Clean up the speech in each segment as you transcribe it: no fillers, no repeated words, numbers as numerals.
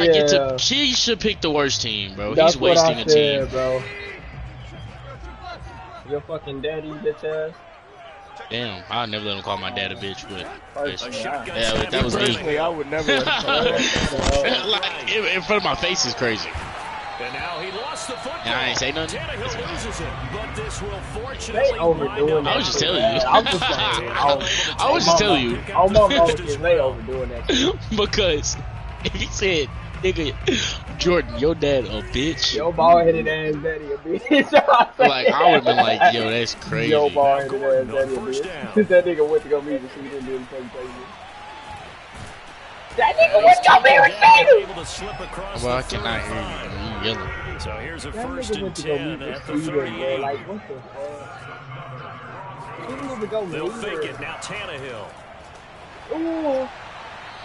I get to. He should pick the worst team, bro. That's He's wasting what I said, a team, bro. Your fucking daddy, bitch ass. Damn, I'll never let him call my dad a bitch, but yeah, that was me. I would never let him like in front of my face is crazy. And now he lost the football. And I ain't say nothing. Timeee loses it, but this will fortunately they overdoing I was just telling you. I was just telling you. Oh my God, they overdoing that shit. Because if he said, nigga, Jordan, your dad a bitch. Your bald-headed ass daddy a bitch. Like, I would've been like, yo, that's crazy. Your bald-headed ass daddy a bitch. That nigga went to go meet the shooter and didn't play crazy. That nigga went to go meet the shooter! Well, I cannot hear you. You yelling. So here's a that first and 10 at the 38. Like, what the fuck? They'll fake it. Now Tannehill. Ooh.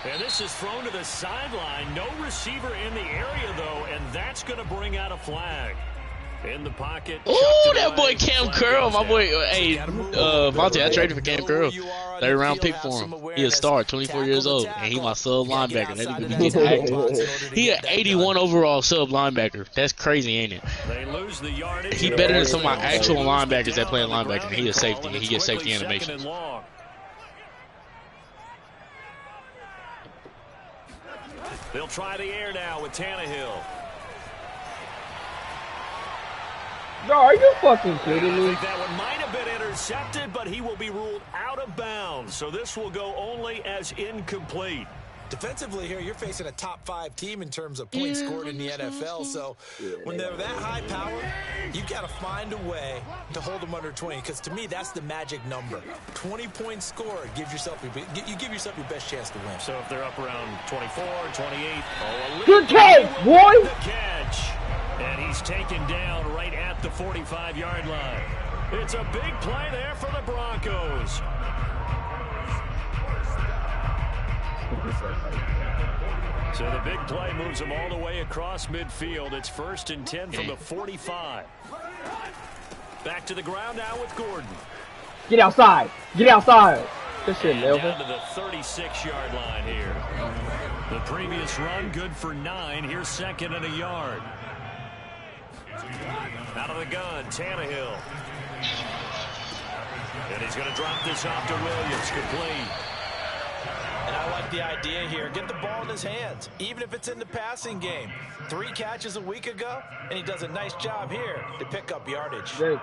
And this is thrown to the sideline. No receiver in the area, though, and that's going to bring out a flag. In the pocket. Ooh, that boy Cam Curl. My boy, hey, Monty, I traded for Cam Curl. 3rd round pick for him. He a star, 24 years old, and he my sub linebacker. That nigga be getting active. He an 81 overall sub linebacker. That's crazy, ain't it? He better than some of my actual linebackers that play linebacker. He a safety, and he gets safety animations. They'll try the air now with Tannehill. No, are you fucking kidding me? I think that one might have been intercepted, but he will be ruled out of bounds. So this will go only as incomplete. Defensively here, you're facing a top 5 team in terms of points scored in the NFL. So when they're that high power, you've got to find a way to hold them under 20. Because to me, that's the magic number. 20 points scored gives yourself you give yourself your best chance to win. So if they're up around 24, 28, good catch, boy. The catch. And he's taken down right at the 45-yard line. It's a big play there for the Broncos. So the big play moves them all the way across midfield. It's 1st and 10 from the 45. Back to the ground now with Gordon. Get outside. Get outside. Good shit, Melvin. Down to the 36-yard line here. The previous run good for 9. Here's 2nd and a yard. Out of the gun, Tannehill. And he's going to drop this off to Williams, complete. And I like the idea here. Get the ball in his hands, even if it's in the passing game. 3 catches a week ago, and he does a nice job here to pick up yardage. Great.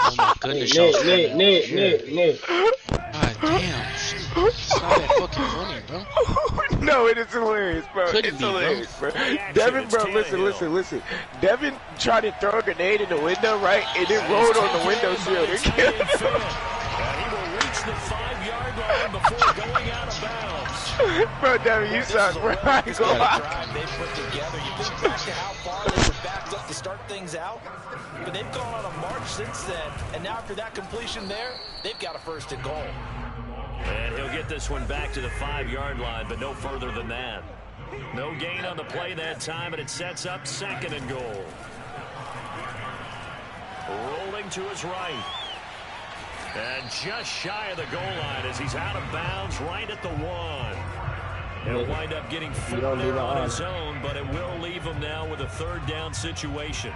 Oh my goodness, Nick. God damn. It's not that fucking funny, bro. No, it is hilarious, bro. Couldn't it's be, hilarious, bro. Devin, bro, listen. Devin tried to throw a grenade in the window, right? And it rolled on the windowsill. And he will reach the 5-yard line before going out of bounds. Bro, Devin, you suck, bro. I ain't gonna lie. They put together. You think back to how far they were backed up to start things out, but they've gone on a march since then. And now after that completion there, they've got a 1st and goal. And he'll get this one back to the 5-yard line, but no further than that. No gain on the play that time, and it sets up 2nd and goal. Rolling to his right. And just shy of the goal line as he's out of bounds right at the 1. He'll wind up getting 4 there on his own, but it will leave him now with a 3rd down situation.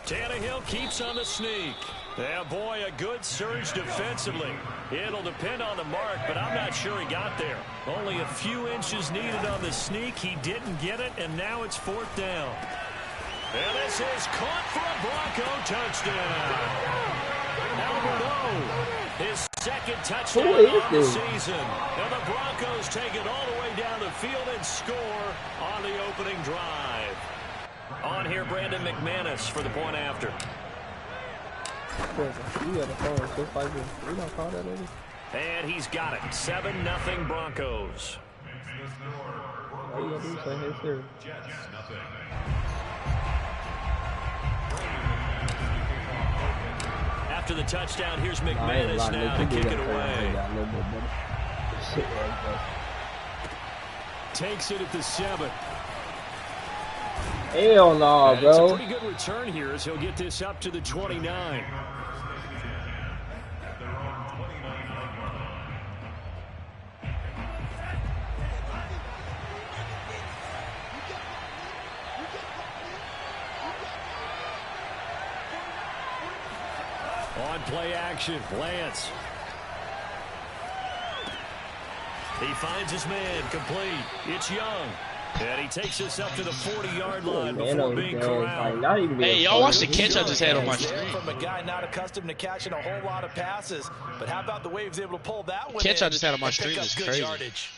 Tannehill keeps on the sneak. Yeah, boy, a good surge defensively. It'll depend on the mark, but I'm not sure he got there. Only a few inches needed on the sneak. He didn't get it, and now it's 4th down. And this is caught for a Bronco touchdown. Albert O, his 2nd touchdown on the season. And the Broncos take it all the way down the field and score on the opening drive. On here, Brandon McManus for the point after. And he's got it. 7-0 Broncos. After the touchdown, here's McManus now to kick it away. Takes it at the 7. Hell no, It's a bro. pretty good return here as he'll get this up to the 29. On play action, Lance. He finds his man, complete. It's Young. And he takes us up to the 40-yard line before being corralled. Hey, y'all watch the catch I just had on my stream. From a guy not accustomed to catching a whole lot of passes, but how about the way he was able to pull that one? Catch I just had on my stream is crazy. Yardage.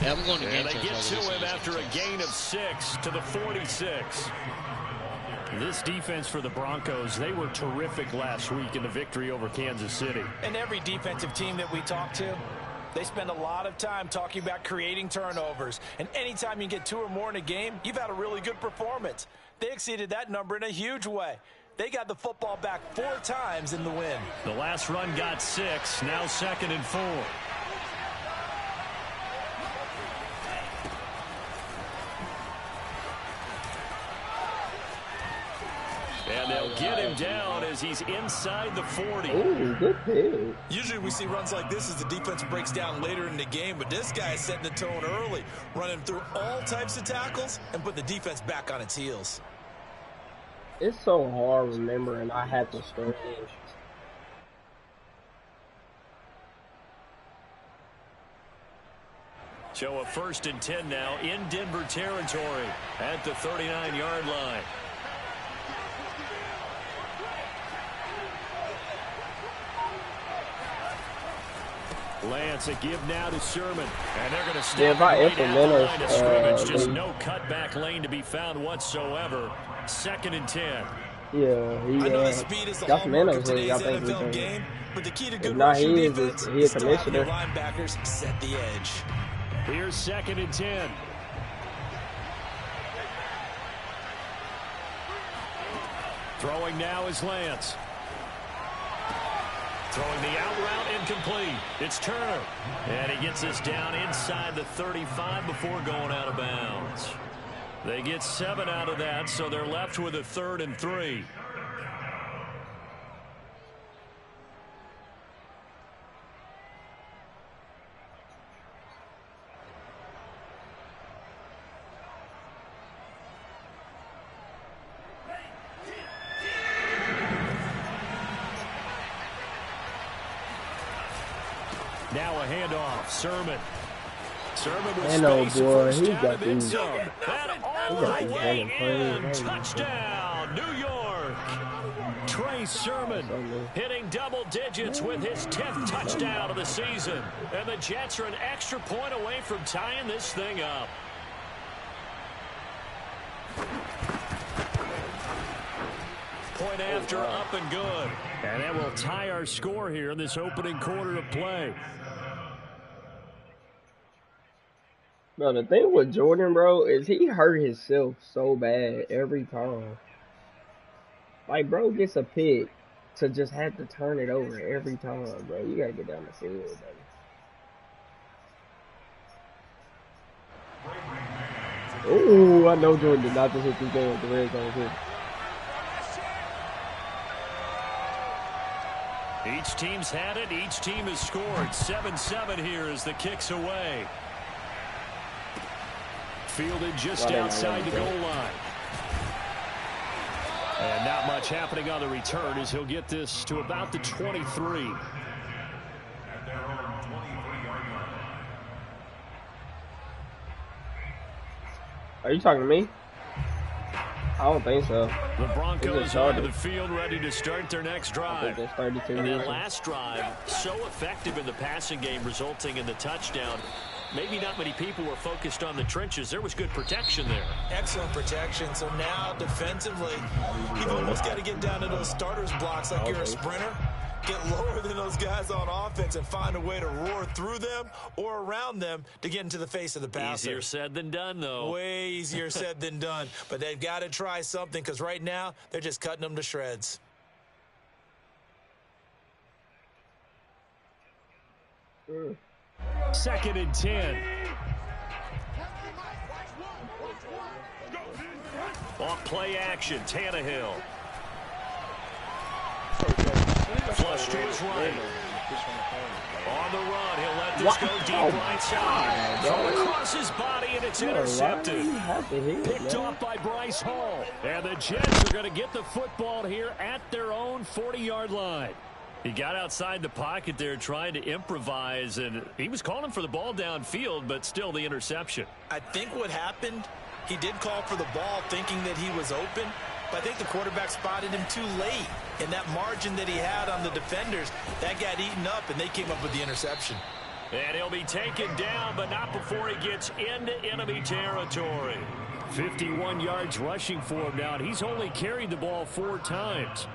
Yeah, I'm going to and they get to him after a gain of 6 to the 46. This defense for the Broncos, they were terrific last week in the victory over Kansas City. And every defensive team that we talk to, they spend a lot of time talking about creating turnovers. And anytime you get 2 or more in a game, you've had a really good performance. They exceeded that number in a huge way. They got the football back 4 times in the win. The last run got 6, now 2nd and 4. And they'll get him down as he's inside the 40. Ooh, good pick. Usually we see runs like this as the defense breaks down later in the game, but this guy is setting the tone early, running through all types of tackles and put the defense back on its heels. It's so hard remembering I had to start this. So a 1st and 10 now in Denver territory at the 39-yard line. Lance, a give now to Sherman. And they're going to stop right at the line of scrimmage. Just no cutback lane to be found whatsoever. 2nd and 10. Yeah, he I know the speed is the hallmark of today's NFL game, but the key to good rushing defense is still having your linebackers set the edge. Here's 2nd and 10. Throwing now is Lance. Throwing the out route incomplete. It's Turner. And he gets us down inside the 35 before going out of bounds. They get 7 out of that, so they're left with a 3rd and 3. Now a handoff. Sermon. Sermon with space. Boy, First he down got and then these. some. And all the way in. Touchdown, New York. Trey Sermon hitting double digits with his 10th touchdown of the season. And the Jets are an extra point away from tying this thing up. Point after, up and good. And that will tie our score here in this opening quarter of play. Bro, the thing with Jordan, bro, is he hurt himself so bad every time. Like, bro gets a pick to just have to turn it over every time, bro. You gotta get down the field, baby. Ooh, I know Jordan did not just hit this game with the red zone hit. Each team's had it. Each team has scored. 7-7 here as the kick's away. Fielded just outside the goal line. And not much happening on the return as he'll get this to about the 23. Are you talking to me? I don't think so. The Broncos onto the field ready to start their next drive. And that last drive, so effective in the passing game, resulting in the touchdown. Maybe not many people were focused on the trenches. There was good protection there. Excellent protection. So now defensively, you've almost got to get down to those starters blocks like you're a sprinter. get lower than those guys on offense and find a way to roar through them or around them to get into the face of the passer. Easier said than done, though. Way easier said than done. But they've got to try something because right now they're just cutting them to shreds. Second and 10. Off play action, Tannehill. Flush to his right. On the run, he'll let this go deep right side. Throw across his body, and it's intercepted. Picked off by Bryce Hall. And the Jets are going to get the football here at their own 40-yard line. He got outside the pocket there trying to improvise, and he was calling for the ball downfield, but still the interception. I think what happened, he did call for the ball thinking that he was open, but I think the quarterback spotted him too late. And that margin that he had on the defenders, that got eaten up, and they came up with the interception. And he'll be taken down, but not before he gets into enemy territory. 51 yards rushing for him now, and he's only carried the ball 4 times.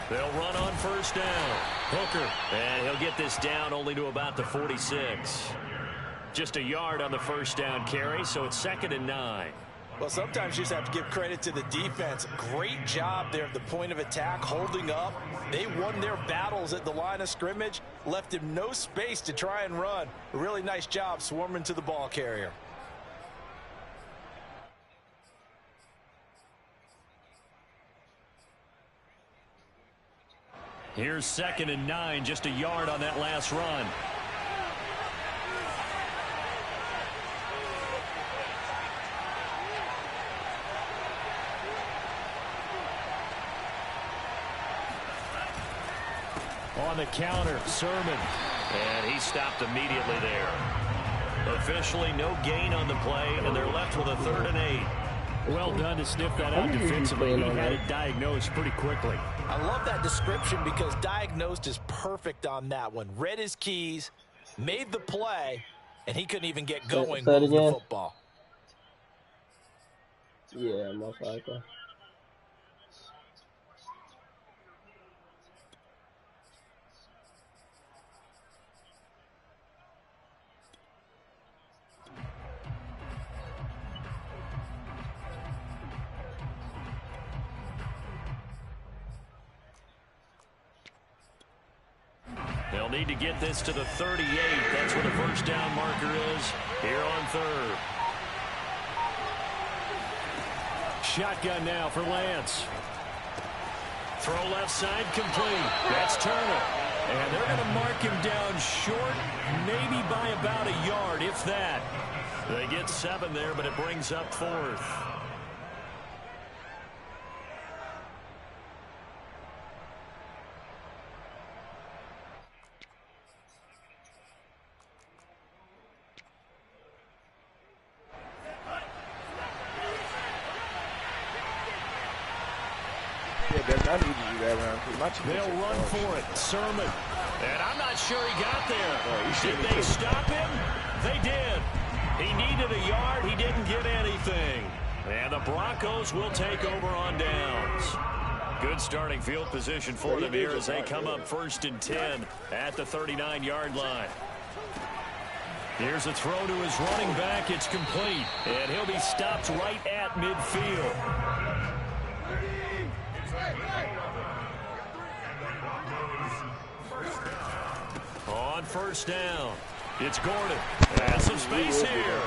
They'll run on first down. Hooker, and he'll get this down only to about the 46. Just a yard on the first down carry, so it's 2nd and 9. Well, sometimes you just have to give credit to the defense. Great job there at the point of attack, holding up. They won their battles at the line of scrimmage, left him no space to try and run. A really nice job swarming to the ball carrier. Here's 2nd and 9, just a yard on that last run. On the counter, Sermon. And he stopped immediately there. Officially no gain on the play, and they're left with a 3rd and 8. Well done to sniff that out defensively. He had it diagnosed pretty quickly. I love that description because diagnosed is perfect on that one. Read his keys, made the play, and he couldn't even get going with the football. Yeah, most likely. They'll need to get this to the 38. That's where the first down marker is here on 3rd. Shotgun now for Lance. Throw left side complete. That's Turner. And they're going to mark him down short, maybe by about a yard, if that. They get 7 there, but it brings up 4th. They'll run for it. Sermon. And I'm not sure he got there. Did they stop him? They did. He needed a yard. He didn't get anything. And the Broncos will take over on downs. Good starting field position for them here as they come up 1st and 10 at the 39-yard line. Here's a throw to his running back. It's complete. And he'll be stopped right at midfield. On first down, it's Gordon. Has some space here.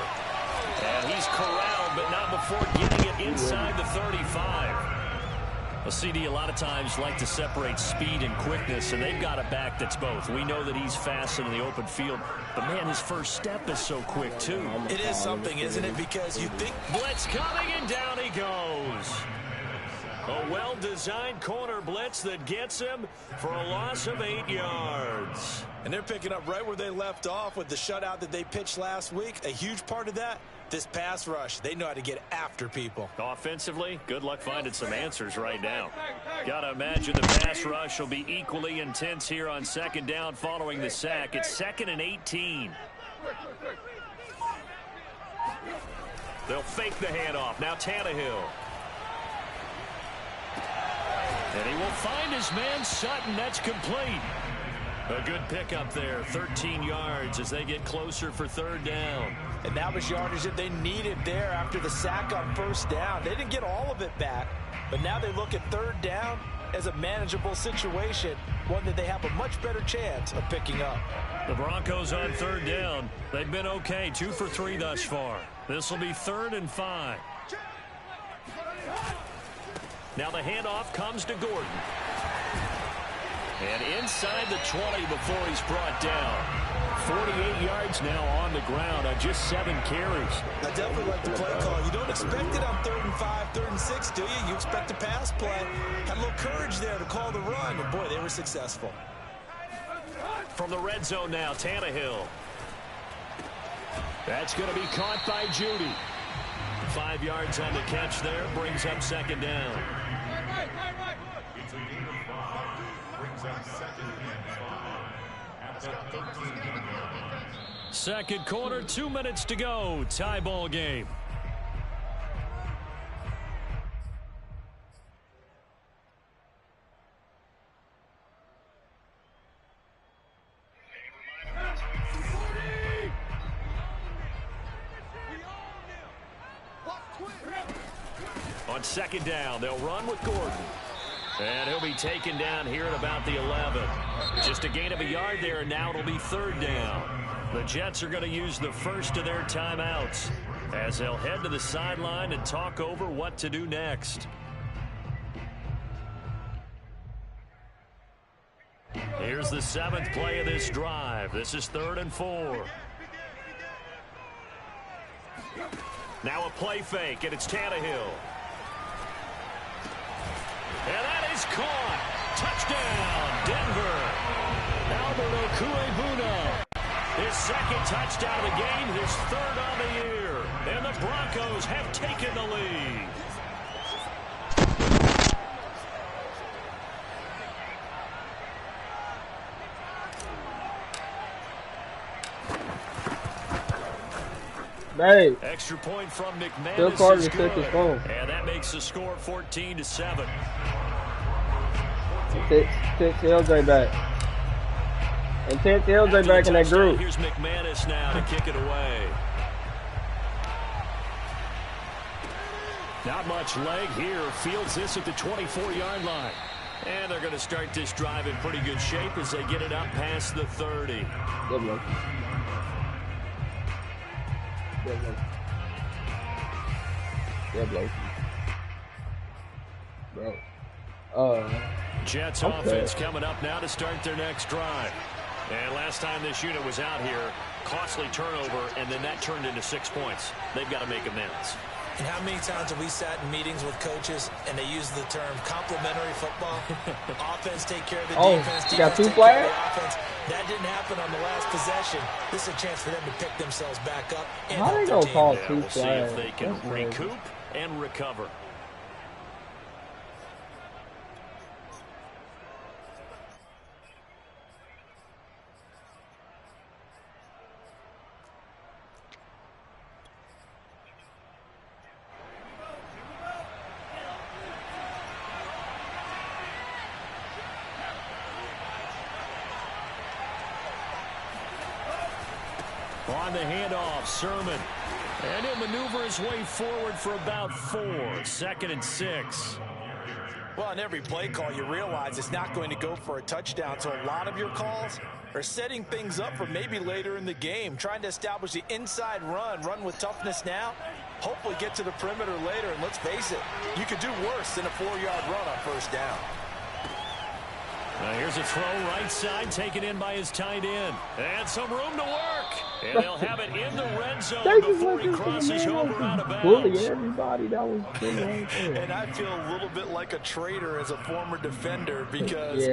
And he's corralled, but not before getting it inside the 35. A CD a lot of times like to separate speed and quickness, and they've got a back that's both. We know that he's fast in the open field, but man, his first step is so quick too. It is something, isn't it? Because you think blitz coming, and down he goes. A well-designed corner blitz that gets him for a loss of 8 yards. And they're picking up right where they left off with the shutout that they pitched last week. A huge part of that, this pass rush. They know how to get after people. Offensively, good luck finding some answers right now. Gotta imagine the pass rush will be equally intense here on second down following the sack. It's 2nd and 18. They'll fake the handoff. Now Tannehill. And he will find his man Sutton. That's complete. A good pickup there. 13 yards as they get closer for 3rd down. And that was yardage that they needed there after the sack on 1st down. They didn't get all of it back, but now they look at 3rd down as a manageable situation, one that they have a much better chance of picking up. The Broncos on 3rd down. They've been okay, 2 for 3 thus far. This will be 3rd and 5. Now the handoff comes to Gordon. And inside the 20 before he's brought down. 48 yards now on the ground on just 7 carries. I definitely like the play call. You don't expect it on 3rd and 5, 3rd and 6, do you? You expect a pass play. Had a little courage there to call the run, and boy, they were successful. From the red zone now, Tannehill. That's going to be caught by Judy. 5 yards on the catch there, brings up 2nd down. Second quarter, 2 minutes to go. Tie ball game. On 2nd down, they'll run with Gordon. And he'll be taken down here at about the 11. Just a gain of a yard there, and now it'll be 3rd down. The Jets are going to use the first of their timeouts as they'll head to the sideline and talk over what to do next. Here's the 7th play of this drive. This is 3rd and 4. Now a play fake, and it's Tannehill. And that is caught. Touchdown, Denver. Alberto Cuebuna. His 2nd touchdown of the game, his 3rd on the year. And the Broncos have taken the lead. Hey. Extra point from McManus. Still part of is the good. fifth is gone. And that makes the score 14-7. Take LJ back. And take LJ back in that group. Here's McManus now to kick it away. Not much leg here. Fields this at the 24-yard line. And they're going to start this drive in pretty good shape as they get it up past the 30. Good luck. Good luck. Good luck. Bro. Jets okay. offense coming up now to start their next drive. And last time this unit was out here, costly turnover, and then that turned into 6 points. They've got to make amends. And how many times have we sat in meetings with coaches and they use the term complementary football? Offense take care of the defense. You got 2 take care flags? of the offense. That didn't happen on the last possession. This is a chance for them to pick themselves back up and How they help gonna their call team. 2 We'll flags? see if they can That's crazy. recoup and recover. On the handoff, Sermon. And he'll maneuver his way forward for about 4. 2nd and 6. Well, on every play call, you realize it's not going to go for a touchdown. So a lot of your calls are setting things up for maybe later in the game, trying to establish the inside run with toughness now, hopefully get to the perimeter later. And let's face it, you could do worse than a 4-yard run on 1st down. Here's a throw right side taken in by his tight end. And some room to work. And they'll have it in the red zone before he crosses over out of bounds. Bully everybody that was in right there. And I feel a little bit like a traitor as a former defender because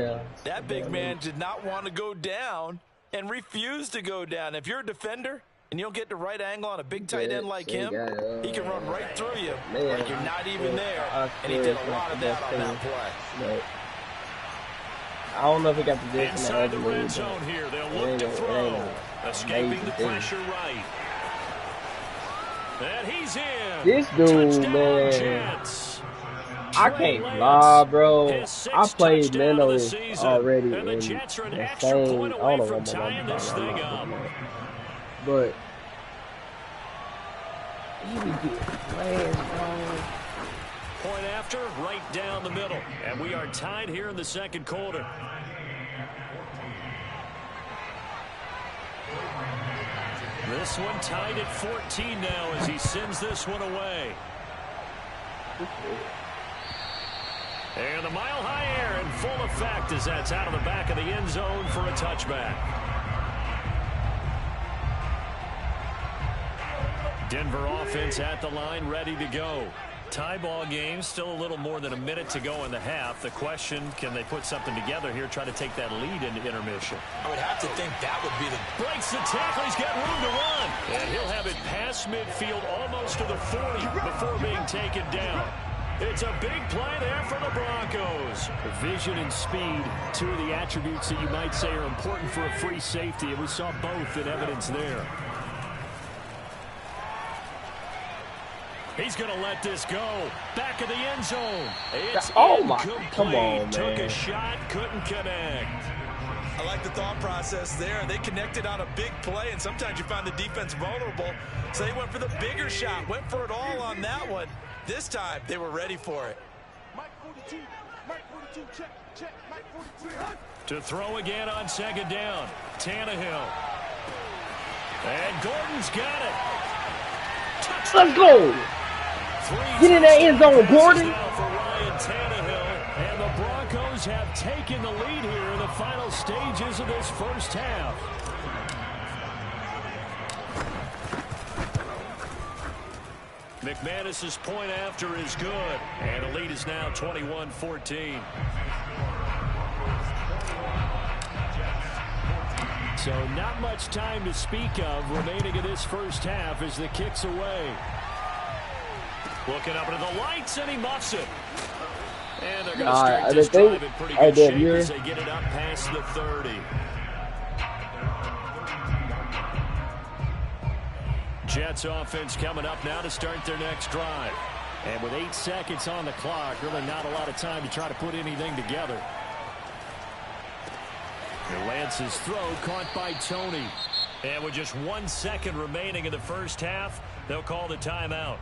that big man did not want to go down and refused to go down. If you're a defender and you don't get the right angle on a big tight end like him, he can run right through you like you're not even there. And he did a lot of that on that play. I don't know if he got the distance. Inside the red zone here, they'll look to throw. Escaping the pressure right. And he's in. This dude, man. Jets. I can't lie, bro. I played mentally already. And the Jets are an extra same, point I away don't from know tying this thing up. But he be getting flags, bro. Point after, right down the middle. And we are tied here in the second quarter. This one tied at 14 now as he sends this one away. And the mile-high air in full effect as that's out of the back of the end zone for a touchback. Denver offense at the line, ready to go. Tie ball game, still a little more than a minute to go in the half. The question, can they put something together here, try to take that lead into intermission? I would have to think that would be the... Breaks the tackle, he's got room to run. And he'll have it past midfield, almost to the 40 before being taken down. It's a big play there for the Broncos. Vision and speed, two of the attributes that you might say are important for a free safety, and we saw both in evidence there. He's going to let this go. Back of the end zone. It's incomplete. Come on, man. Took a shot, couldn't connect. I like the thought process there. They connected on a big play, and sometimes you find the defense vulnerable. So they went for the bigger shot, went for it all on that one. This time, they were ready for it. Mike 42, Mike 42, check, Mike 42. To throw again on second down. Tannehill. And Gordon's got it. Let's go. Get in that end zone, Gordon. For Ryan Tannehill, and the Broncos have taken the lead here in the final stages of this first half. McManus's point after is good, and the lead is now 21-14. So not much time to speak of remaining in this first half as the kick's away. Looking up into the lights, and he muffs it. And they're going to start this drive in pretty good shape as they get it up past the 30. Jets offense coming up now to start their next drive. And with 8 seconds on the clock, really not a lot of time to try to put anything together. And Lance's throw caught by Tony. And with just 1 second remaining in the first half, they'll call the timeout.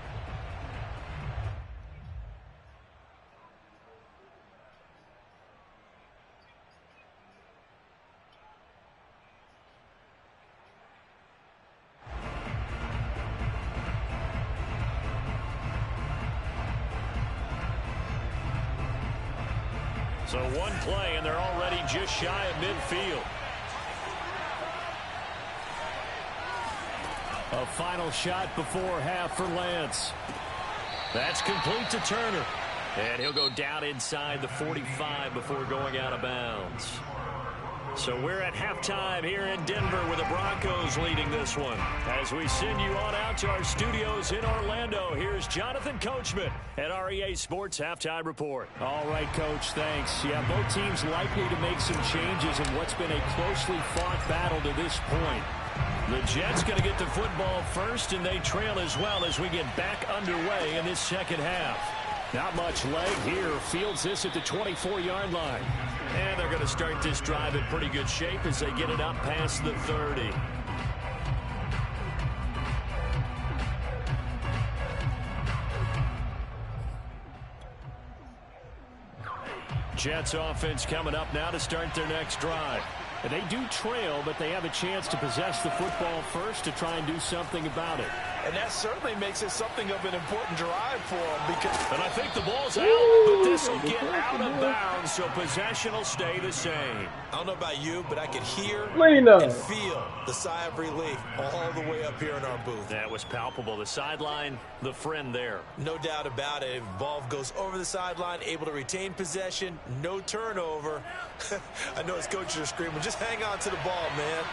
So one play, and they're already just shy of midfield. A final shot before half for Lance. That's complete to Turner. And he'll go down inside the 45 before going out of bounds. So we're at halftime here in Denver with the Broncos leading this one. As we send you on out to our studios in Orlando, here's Jonathan Coachman at REA Sports Halftime Report. All right, Coach, thanks. Yeah, both teams likely to make some changes in what's been a closely fought battle to this point. The Jets going to get the football first, and they trail as well as we get back underway in this second half. Not much leg here. Fields this at the 24-yard line. And they're going to start this drive in pretty good shape as they get it up past the 30. Jets offense coming up now to start their next drive. And they do trail, but they have a chance to possess the football first to try and do something about it. And that certainly makes it something of an important drive for him. And I think the ball's out, but this will get out of bounds, so possession will stay the same. I don't know about you, but I could hear Lena. and feel the sigh of relief all the way up here in our booth. That was palpable. The sideline, the friend there. No doubt about it. If ball goes over the sideline, able to retain possession, no turnover. I know his coaches are screaming, just hang on to the ball, man.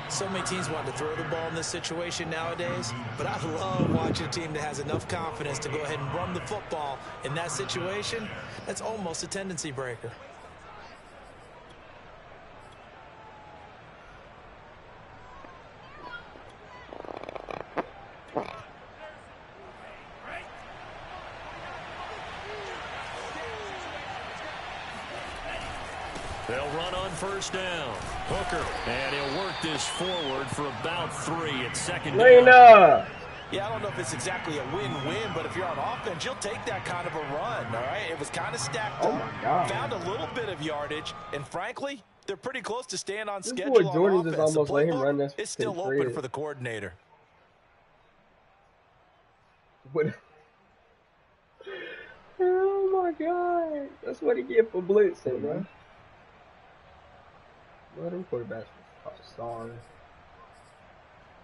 So many teams want to throw the ball in this situation nowadays, but I love watching a team that has enough confidence to go ahead and run the football. In that situation, that's almost a tendency breaker. They'll run on first down. Hooker, and he'll work this forward for about 3 at second down. Lena. Yeah, I don't know if it's exactly a win-win, but if you're on offense, you'll take that kind of a run, all right? It was kind of stacked up. Oh, my God. Found a little bit of yardage, and frankly, they're pretty close to staying on This schedule boy on Jordan offense. just almost The let him playbook run this is still to open Fred. for the coordinator. What? Oh my God! That's what he get for blitzing, bro. Well, them quarterbacks are sorry.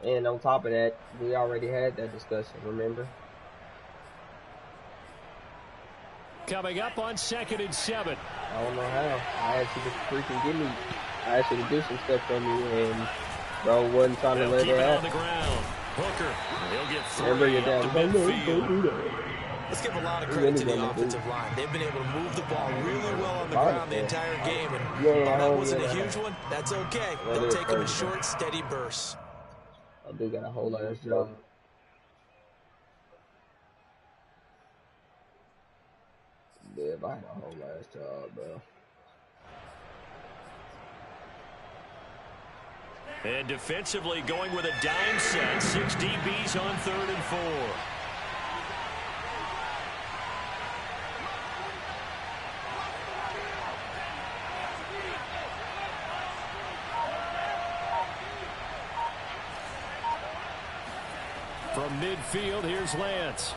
And on top of that, we already had that discussion. Remember? Coming up on 2nd and 7. I don't know how. I asked you to freaking give me. I asked you to do some stuff from me, and bro wasn't trying to They'll let keep it it on happen. the ground. Hooker, he'll get 3 Remember your dad. up to Don't do midfield. that. Let's give a lot of credit to the offensive line. They've been able to move the ball really well on the ground the entire game. And while that wasn't a huge one, that's okay. They'll take them in short, steady bursts. I do got a whole lot of job. Yeah, if I had a whole last job, bro. And defensively going with a dime set. 6 DBs on 3rd and 4. From midfield, here's Lance.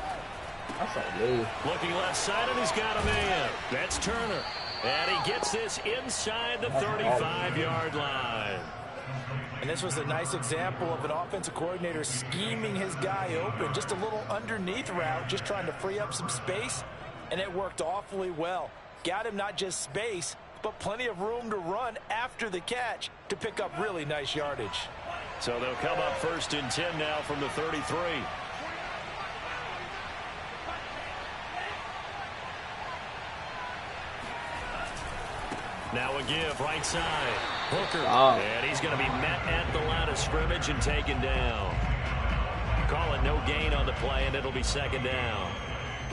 That's on me. Looking left side, and he's got a man. That's Turner. And he gets this inside the 35-yard line. And this was a nice example of an offensive coordinator scheming his guy open. Just a little underneath route, just trying to free up some space. And it worked awfully well. Got him not just space, but plenty of room to run after the catch to pick up really nice yardage. So they'll come up 1st and 10 now from the 33. Now a give, right side. Hooker, and he's going to be met at the line of scrimmage and taken down. Call it no gain on the play, and it'll be 2nd down.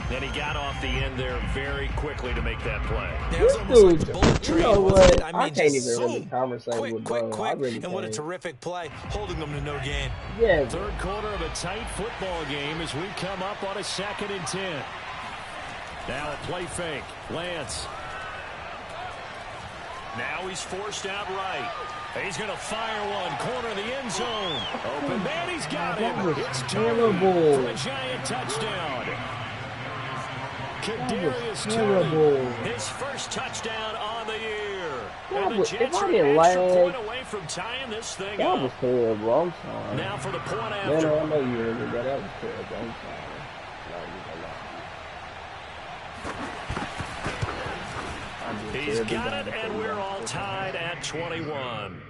And he got off the end there very quickly to make that play. This dude, you know what? I can't even really conversate with bro. I really and what a terrific play, holding them to no gain. Yeah. 3rd quarter of a tight football game as we come up on a 2nd and 10. Now a play fake. Lance. Now he's forced out right. He's going to fire one. Corner of the end zone. Open man, he's got him. It's terrible for a giant touchdown. Kadarius Toney, his first touchdown on the year. And the Jets are an extra point away from tying this thing up. That was terrible. I'm sorry. Now for the point after. Man, I know you heard me, but that was terrible. I'm sorry. He's got it, and we're all tied at 21.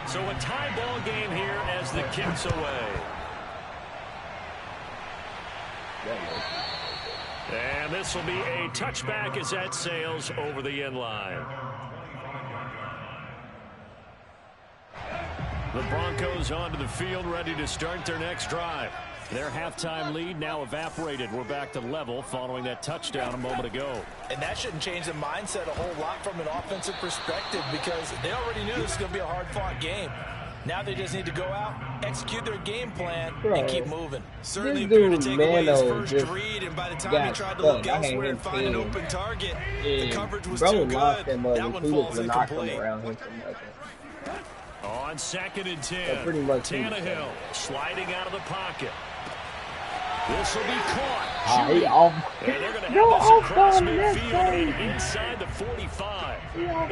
So a tie ball game here as the kick's away. And this will be a touchback as that sails over the end line. The Broncos onto the field, ready to start their next drive. Their halftime lead now evaporated. We're back to level following that touchdown a moment ago. And that shouldn't change the mindset a whole lot from an offensive perspective because they already knew this was going to be a hard-fought game. Now they just need to go out, execute their game plan, Bro, and keep moving. Certainly this appeared to dude, take away his Mano, first just read, and by the time he got tried to look stuck. I had elsewhere him and find an 10. open target, the And coverage was bro too lost good. that mother. That one He falls was not coming incomplete. around him for nothing. On 2nd and 10, So pretty much Tannehill sliding out of the pocket. This will be caught. He off. And they're going to No, have this across on this midfield side. and inside the 45.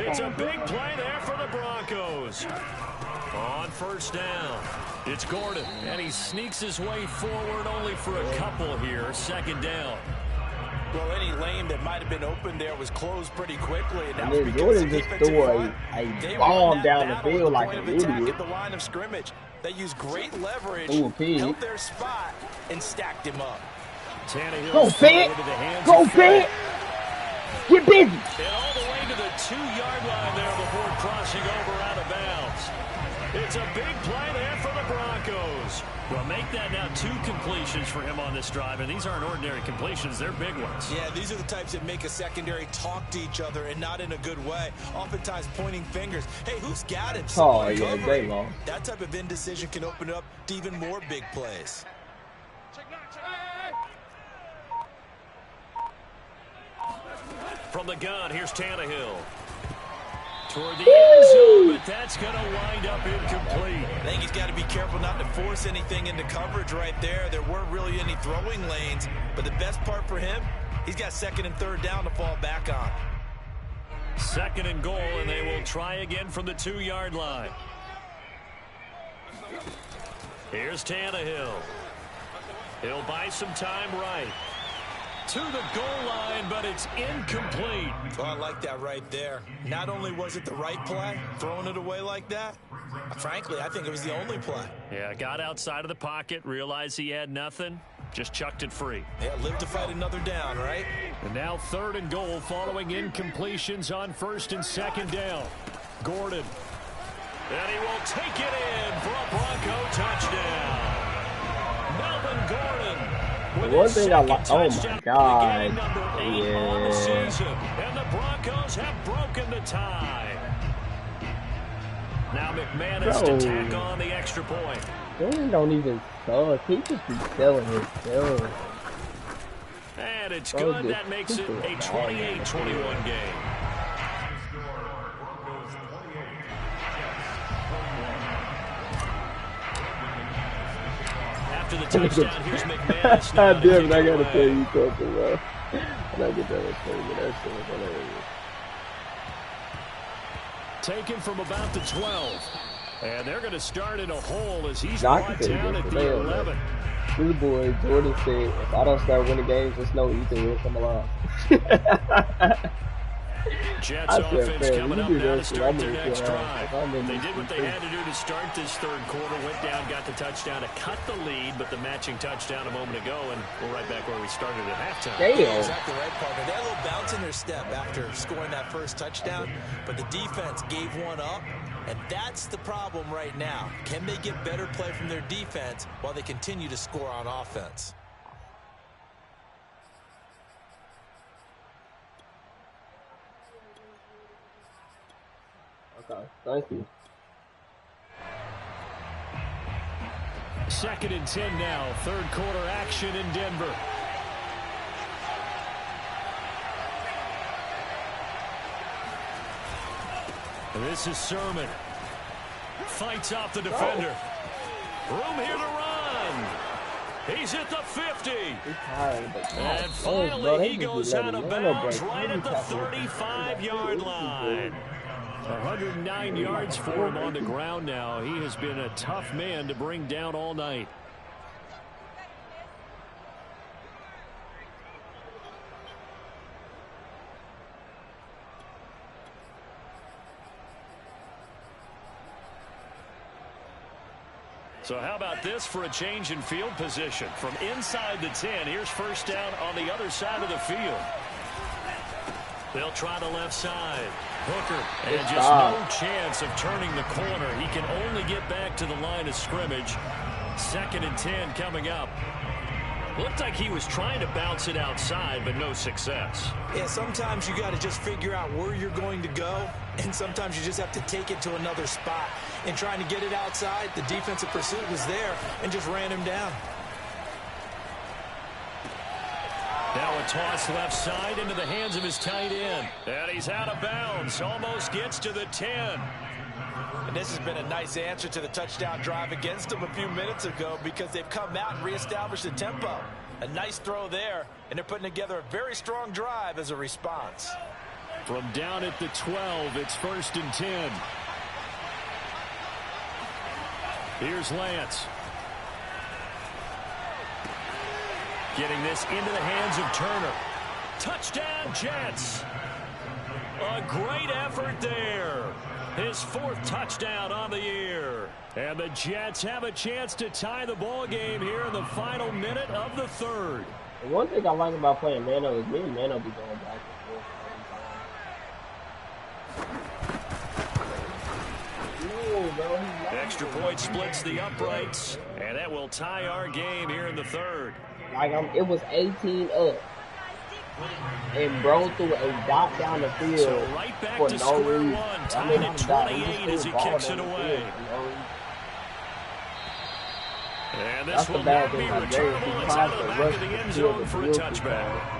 It's a big play there for the Broncos. On 1st down, it's Gordon, and he sneaks his way forward only for a couple here. 2nd down. Well, any lane that might have been open there was closed pretty quickly, and that And was then because Jordan the just defensive threw front, a they bomb won that down the battle at field like point an of attack idiot. at the line of scrimmage. They used great leverage, Ooh, Pete. held their spot, and stacked him up. Tannehill Go, Fed! Go, Fed! Get busy! And all the way to the 2-yard line there before crossing over out of bounds. It's a big play there for the Broncos. Well, make that now 2 completions for him on this drive, and these aren't ordinary completions. They're big ones. Yeah, these are the types that make a secondary talk to each other and not in a good way. Oftentimes pointing fingers. Hey, who's got him? Oh, yeah, Covering. they lost. That type of indecision can open up to even more big plays. From the gun, here's Tannehill. Toward the end zone, but that's going to wind up incomplete. I think he's got to be careful not to force anything into coverage right there. There weren't really any throwing lanes, but the best part for him, he's got 2nd and 3rd down to fall back on. 2nd and goal, and they will try again from the 2-yard line. Here's Tannehill. He'll buy some time right. To the goal line, but it's incomplete. Oh, I like that right there. Not only was it the right play, throwing it away like that, frankly, I think it was the only play. Yeah, got outside of the pocket, realized he had nothing, just chucked it free. Yeah, live to fight another down, right? And now 3rd and goal following incompletions on 1st and 2nd down. Gordon. And he will take it in for a Bronco touchdown. Melvin Gordon. One thing I like, oh my God, On the yeah. season, and the Broncos have broken the tie. Now McManus to tack on the extra point. They don't even suck. He just be selling himself. And it's Bro, good. That makes it a 28-21 game. After the touchdown, here's McManus. God damn it, I gotta tell you something, bro. When I get that with that shit was hilarious. Taken from about the 12. And they're going to start in a hole as he's Nah, I brought can tell you down this, at they the don't know. 11. This boy Jordan said, if I don't start winning games, just know Ethan will come along. Jets I said, offense man, coming you up do now to this, start I'm their gonna next get drive. out. They did what they had to do to start this 3rd quarter, went down, got the touchdown to cut the lead, but the matching touchdown a moment ago, and we're right back where we started at halftime. Damn. Exactly right, partner. They had a little bounce in their step after scoring that first touchdown, but the defense gave one up, and that's the problem right now. Can they get better play from their defense while they continue to score on offense? Okay, thank you. 2nd and 10 now, 3rd quarter action in Denver. And this is Sermon. Fights off the defender. Room here to run. He's at the 50. And finally, he goes out of bounds right at the 35-yard line. 109 yards for him on the ground now. He has been a tough man to bring down all night. So how about this for a change in field position? From inside the 10, here's 1st down on the other side of the field. They'll try the left side. Hooker, and just no chance of turning the corner. He can only get back to the line of scrimmage. 2nd and 10 coming up. Looked like he was trying to bounce it outside, but no success. Yeah, sometimes you got to just figure out where you're going to go, and sometimes you just have to take it to another spot. and trying to get it outside. The defensive pursuit was there and just ran him down. Now a toss left side into the hands of his tight end. And he's out of bounds. Almost gets to the 10. And this has been a nice answer to the touchdown drive against them a few minutes ago because they've come out and reestablished the tempo. A nice throw there, and they're putting together a very strong drive as a response. From down at the 12, it's 1st and 10. Here's Lance. Getting this into the hands of Turner. Touchdown, Jets. A great effort there. His 4th touchdown on the year. And the Jets have a chance to tie the ball game here in the final minute of the 3rd. One thing I like about playing Mano is me and Mano be going back and forth. Extra point splits the uprights, and that will tie our game here in the 3rd. Like it was 18 up, and bro threw a dot down the field so right back for to no square reason. one, tied at 28 as he kicks it away. And this will not be returnable. It's out of the back of the end zone for a touchback.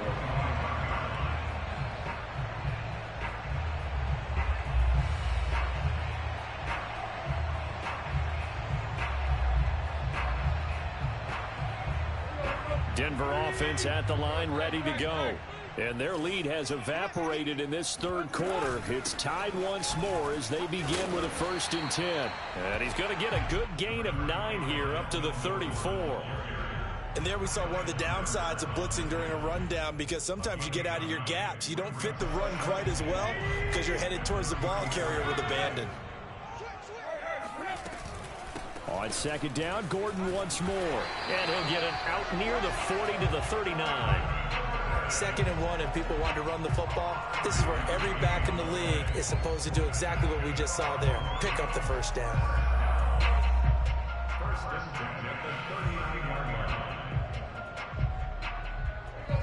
Denver offense at the line, ready to go. And their lead has evaporated in this 3rd quarter. It's tied once more as they begin with a 1st and 10. And he's going to get a good gain of 9 here up to the 34. And there we saw one of the downsides of blitzing during a rundown because sometimes you get out of your gaps. You don't fit the run quite as well because you're headed towards the ball carrier with abandon. On 2nd down, Gordon once more. And he'll get it out near the 40 to the 39. 2nd and 1, and people want to run the football. This is where every back in the league is supposed to do exactly what we just saw there. Pick up the 1st down.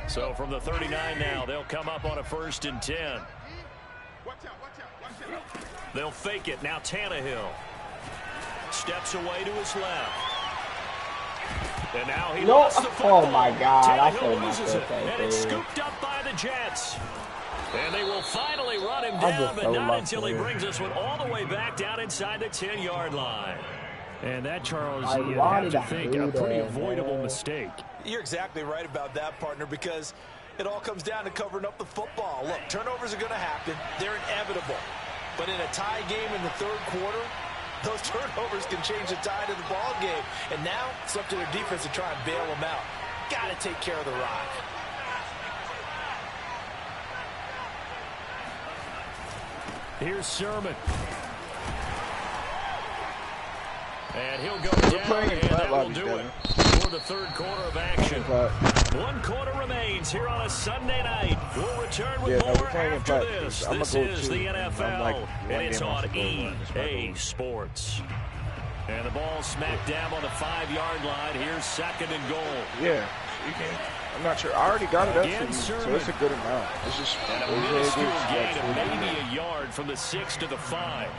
So from the 39 now, they'll come up on a 1st and 10. They'll fake it. Now Tannehill steps away to his left. And now he lost the football. Oh my God! Tannehill loses it, and it's scooped up by the Jets. And they will finally run him down, but not until he brings this one all the way back down inside the 10-yard line. And that, Charles, you have to think a pretty avoidable mistake. You're exactly right about that, partner, because it all comes down to covering up the football. Look, turnovers are going to happen. They're inevitable. But in a tie game in the 3rd quarter, those turnovers can change the tide of the ball game. And now it's up to their defense to try and bail them out. Got to take care of the rock. Here's Sermon. And he'll go down, and that will do it for the 3rd quarter of action. 1 quarter remains here on a Sunday night. We'll return with more after this. This is the NFL, and it's on EA Sports. And the ball smacked down on the 5-yard line. Here's 2nd and goal. Yeah, you can. I'm not sure. I already got it up for you, so it's a good amount. It's just and a minuscule gain of maybe a yard from the 6 to the 5.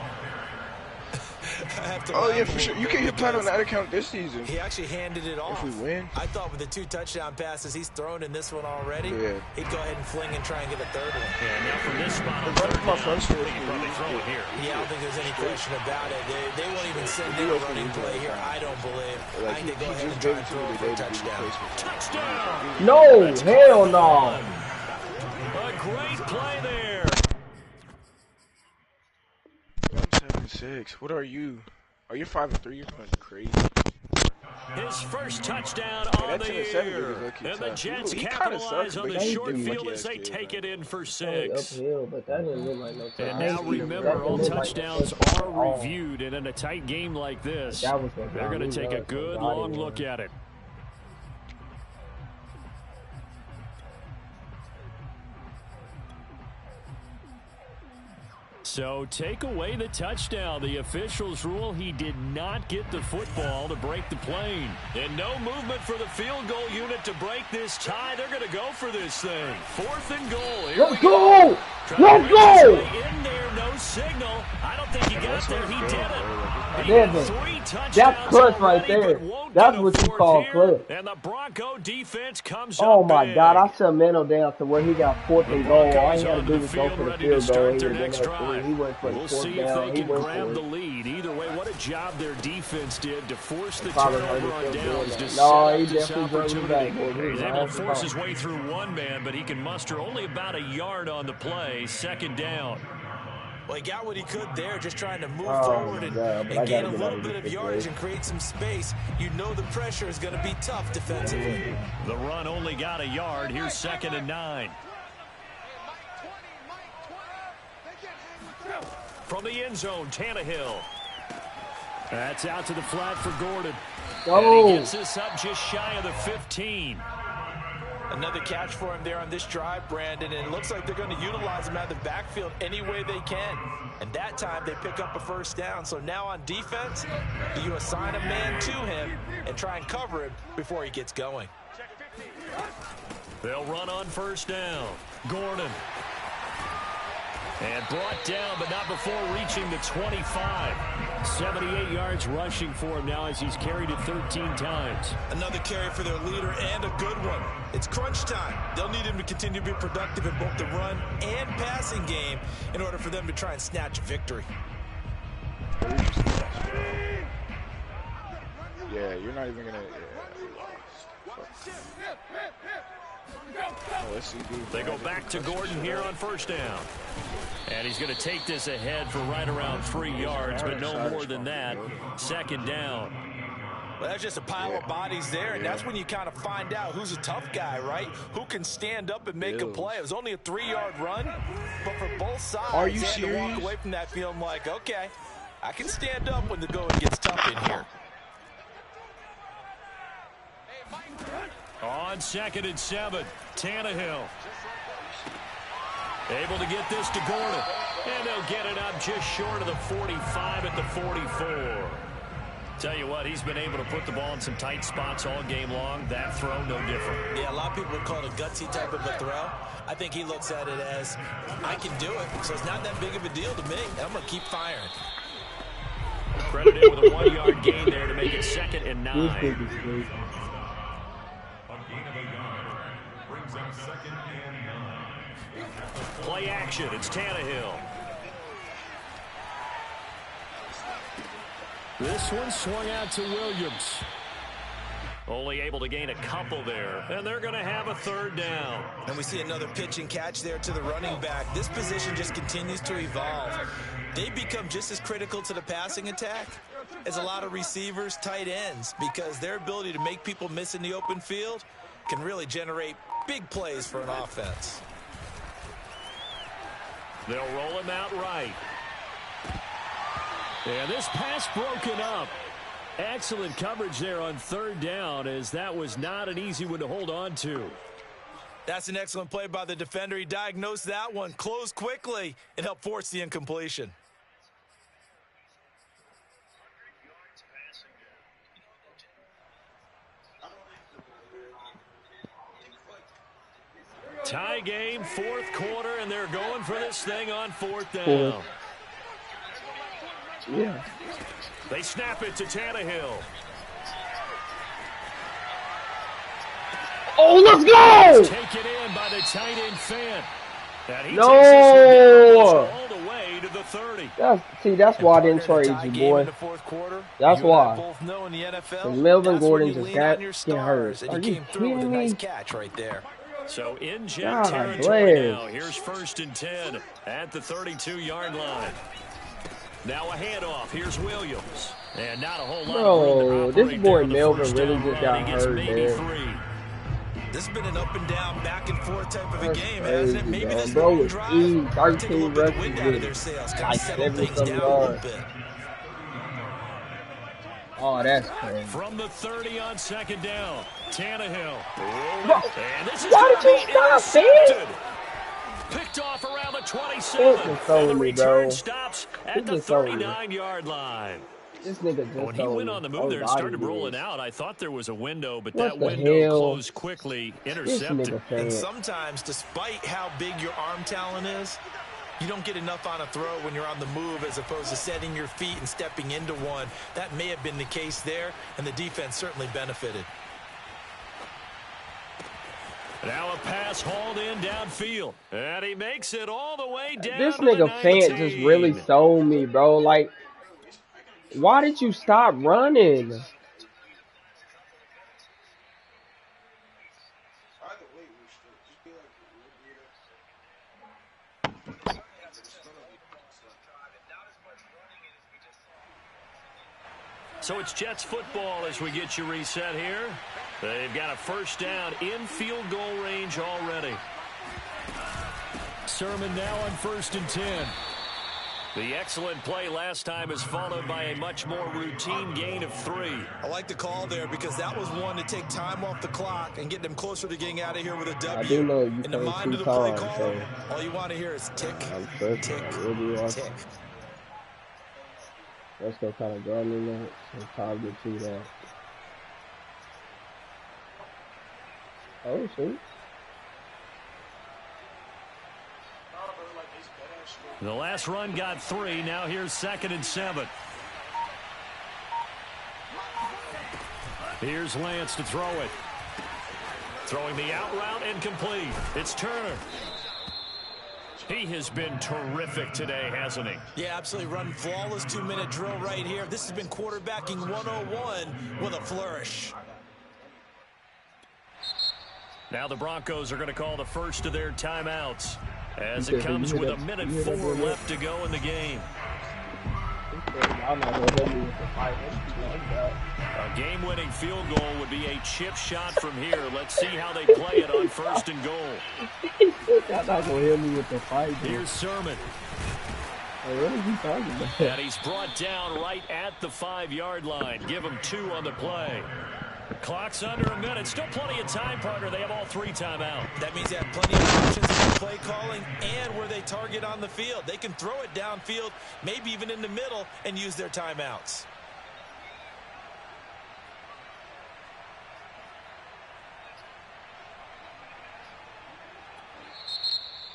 Oh, yeah, for sure. You can hit plat on that account this season. He actually handed it off. If we win. I thought with the 2 touchdown passes he's thrown in this one already, he'd go ahead and fling and try and get a 3rd one. Yeah, now from this spot on 3rd down, I think he'd probably throw it here. Yeah, I don't think there's any question about it. They won't even send in a running play here, I don't believe. I think they go ahead and try and throw it for a touchdown. Touchdown! No, hell no. A great play there. 176. What are you? Are you 5-3? You're going crazy. His first touchdown on the year. And the Jets capitalize on the short field as they take it in for 6. Uphill, but that didn't look like no time. And now remember, all touchdowns are reviewed, and in a tight game like this, they're going to take a good long look at it. So take away the touchdown. The officials rule he did not get the football to break the plane. And no movement for the field goal unit to break this tie. They're going to go for this thing. 4th and goal. Here Let's go! Let's go! go! In there, no signal. I don't think he got there. He did it. That's clutch right there. That's what you call clutch. And the Bronco defense comes Oh up my big. God, I shut Mano down to where he got 4th and goal. All he had to do was go for the field goal. He went for the We'll 4th see if down. they He can went grab for the it. lead. Either way, what a job their defense did to force the Probably turnover hurt on his downs to feelings. set No, up he this definitely drove him opportunity. back, boy. He's able to force his way through one man, but he can muster only about a yard on the play. 2nd down. Well, he got what he could there, just trying to move Oh, forward and gain a get little out of bit of this yardage place. and create some space. You know the pressure is going to be tough defensively. The run only got a yard. Here's 2nd and 9. From the end zone, Tannehill. That's out to the flat for Gordon. Go. And he gets this up just shy of the 15. Another catch for him there on this drive, Brandon, and it looks like they're going to utilize him out of the backfield any way they can. And that time they pick up a 1st down. So now on defense, do you assign a man to him and try and cover him before he gets going? They'll run on 1st down. Gordon. And brought down, but not before reaching the 25. 78 yards rushing for him now as he's carried it 13 times. Another carry for their leader and a good one. It's crunch time. They'll need him to continue to be productive in both the run and passing game in order for them to try and snatch a victory. Yeah, you're not even gonna. They go back to Gordon here on 1st down. And he's going to take this ahead for right around 3 yards, but no more than that. 2nd down. Well, that's just a pile of bodies there, and that's when you kind of find out who's a tough guy, right? Who can stand up and make a play. It was only a 3-yard run, but for both sides, they had to walk away from that feeling like, okay, I can stand up when the going gets tough in here. On 2nd and 7, Tannehill. Able to get this to Gordon. And they'll get it up just short of the 45 at the 44. Tell you what, he's been able to put the ball in some tight spots all game long. That throw, no different. Yeah, a lot of people would call it a gutsy type of a throw. I think he looks at it as, I can do it, so it's not that big of a deal to me. I'm going to keep firing. Credited with a 1-yard gain there to make it 2nd and 9. Play action, it's Tannehill. This one swung out to Williams. Only able to gain a couple there, and they're going to have a 3rd down. And we see another pitch and catch there to the running back. This position just continues to evolve. They become just as critical to the passing attack as a lot of receivers, tight ends, because their ability to make people miss in the open field can really generate big plays for an offense. They'll roll him out right. And this pass broken up. Excellent coverage there on 3rd down, as that was not an easy one to hold on to. That's an excellent play by the defender. He diagnosed that one, closed quickly, and helped force the incompletion. Tie game, 4th quarter, and they're going for this thing on 4th down. Yeah. They snap it to Tannehill. Oh, let's go! Taken in by the tight end Fant. And he No! takes this one all the way to the 30. That's why I didn't trade you, boy. That's why. Both know in the NFL, Because Melvin that's Gordon when you just lean got on your get hurt. stars, and Are he you came through with a kidding nice me? catch right there. So in jet God territory bless. now. Here's 1st and 10 at the 32-yard line. Now a handoff. Here's Williams. And not a whole lot of room to Bro, operate this boy there on the Melvin 1st really down just run. got He gets hurt maybe there. 3. This has been an up and down, back and forth type of a That's game, crazy, hasn't it? Maybe man. this Bro long was drive eating take a little 13 bit of the wind rushes out of with their sails, kind like of settle 70 things some down a little yards. bit. Oh, that's crazy. From the 30 on 2nd down, Tannehill. Bro, And this is why going did to you be stop, man? intercepted. Picked off around the 27. Just And the sold me, bro. return stops at the Just sold me. 39-yard line. This nigga just When he went on the move there and started rolling out, I thought there was a window, but that window closed quickly, intercepted. And sometimes, despite how big your arm talent is, you don't get enough on a throw when you're on the move as opposed to setting your feet and stepping into one. That may have been the case there, and the defense certainly benefited. Now a pass hauled in downfield, and he makes it all the way down. This to nigga the Fant just really sold me, bro. Like, why did you stop running? So it's Jets football as we get you reset here. They've got a first down in field goal range already. Sermon now on 1st and 10. The excellent play last time is followed by a much more routine gain of 3. I like the call there because that was one to take time off the clock and get them closer to getting out of here with a W. I do know you in the mind of the play call, all you want to hear is tick, tick, tick. Let's go kind of gun in there and try to get to that. Oh, shoot. The last run got 3. Now here's 2nd and 7. Here's Lance to throw it. Throwing the out route incomplete. It's Turner. He has been terrific today, hasn't he? Yeah, absolutely. Run flawless 2-minute drill right here. This has been quarterbacking 101 with a flourish. Now the Broncos are going to call the first of their timeouts as it comes with 1:04 left to go in the game. A game-winning field goal would be a chip shot from here. Let's see how they play it on 1st and goal. Y'all not gonna hit me with the fight. Here's Sermon. Hey, what is he talking about? And he's brought down right at the 5-yard line. Give him 2 on the play. Clock's under a minute. Still plenty of time, partner. They have all 3 timeouts. That means they have plenty of options for play calling and where they target on the field. They can throw it downfield, maybe even in the middle, and use their timeouts.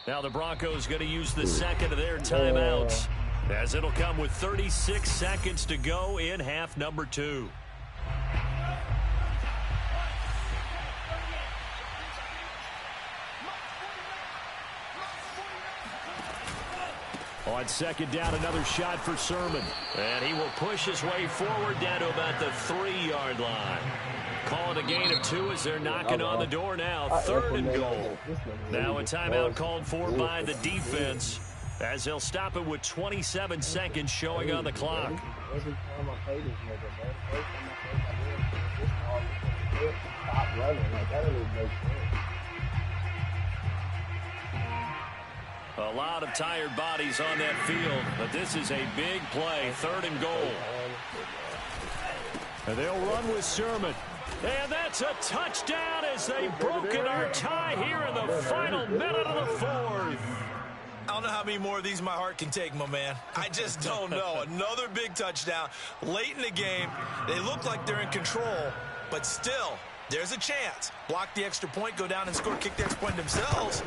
Now the Broncos going to use the 2nd of their timeouts, as it'll come with 36 seconds to go in half number 2. On 2nd down, another shot for Sermon. And he will push his way forward down to about the 3-yard line. Calling a gain of 2 as they're knocking on the door now. 3rd and goal. Now a timeout called for by the defense as they'll stop it with 27 seconds showing on the clock. Every time I play this nigga, man. First time I play this nigga, stop running. Like, that don't even make sense. A lot of tired bodies on that field, but this is a big play. 3rd and goal. And they'll run with Sermon. And that's a touchdown as they've broken our tie here in the final minute of the 4th. I don't know how many more of these my heart can take, my man. I just don't know. Another big touchdown late in the game. They look like they're in control, but still, there's a chance. Block the extra point, go down and score, kick the extra point themselves.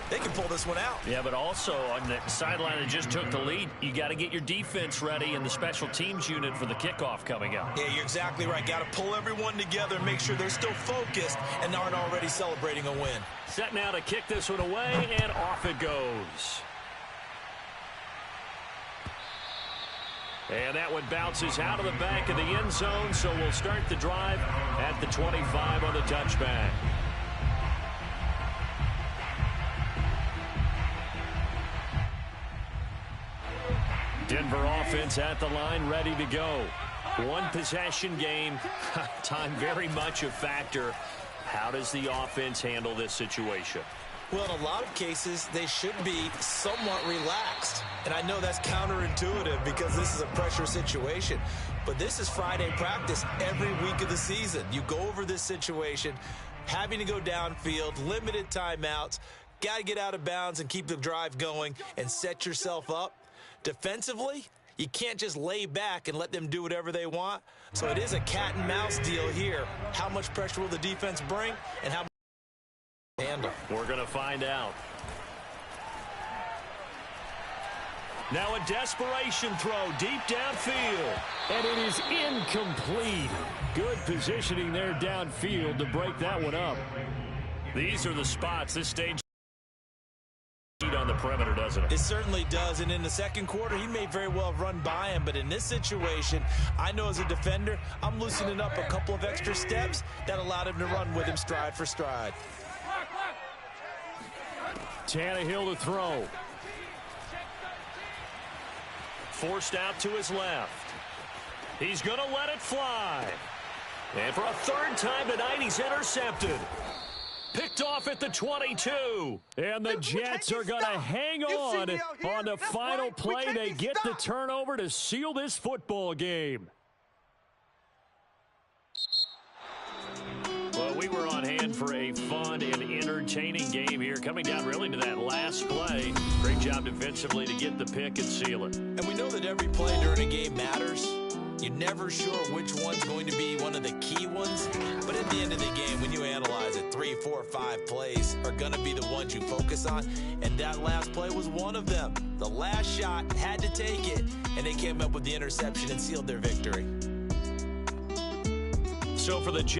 They can pull this one out. Yeah, but also on the sideline that just took the lead, you got to get your defense ready and the special teams unit for the kickoff coming up. Yeah, you're exactly right. Got to pull everyone together and make sure they're still focused and aren't already celebrating a win. Set now to kick this one away, and off it goes. And that one bounces out of the back of the end zone, so we'll start the drive at the 25 on the touchback. Denver offense at the line, ready to go. One possession game. Time very much a factor. How does the offense handle this situation? Well, in a lot of cases, they should be somewhat relaxed. And I know that's counterintuitive because this is a pressure situation. But this is Friday practice every week of the season. You go over this situation, having to go downfield, limited timeouts. Got to get out of bounds and keep the drive going and set yourself up. Defensively, you can't just lay back and let them do whatever they want. So it is a cat and mouse deal here. How much pressure will the defense bring and how much handle? We're going to find out. Now a desperation throw deep downfield. And it is incomplete. Good positioning there downfield to break that one up. These are the spots this stage on the perimeter, doesn't it? It certainly does, and in the second quarter, he may very well run by him, but in this situation, I know as a defender, I'm loosening up a couple of extra steps that allowed him to run with him stride for stride. Tannehill to throw. Forced out to his left. He's going to let it fly. And for a third time tonight, he's intercepted. Picked off at the 22. And the Jets are going to hang on the final play. They get the turnover to seal this football game. Well, we were on hand for a fun and entertaining game here. Coming down really to that last play. Great job defensively to get the pick and seal it. And we know that every play during a game matters. You're never sure which one's going to be one of the key ones. But at the end of the game, when you analyze it, 3, 4, 5 plays are going to be the ones you focus on. And that last play was one of them. The last shot had to take it, and they came up with the interception and sealed their victory. So for the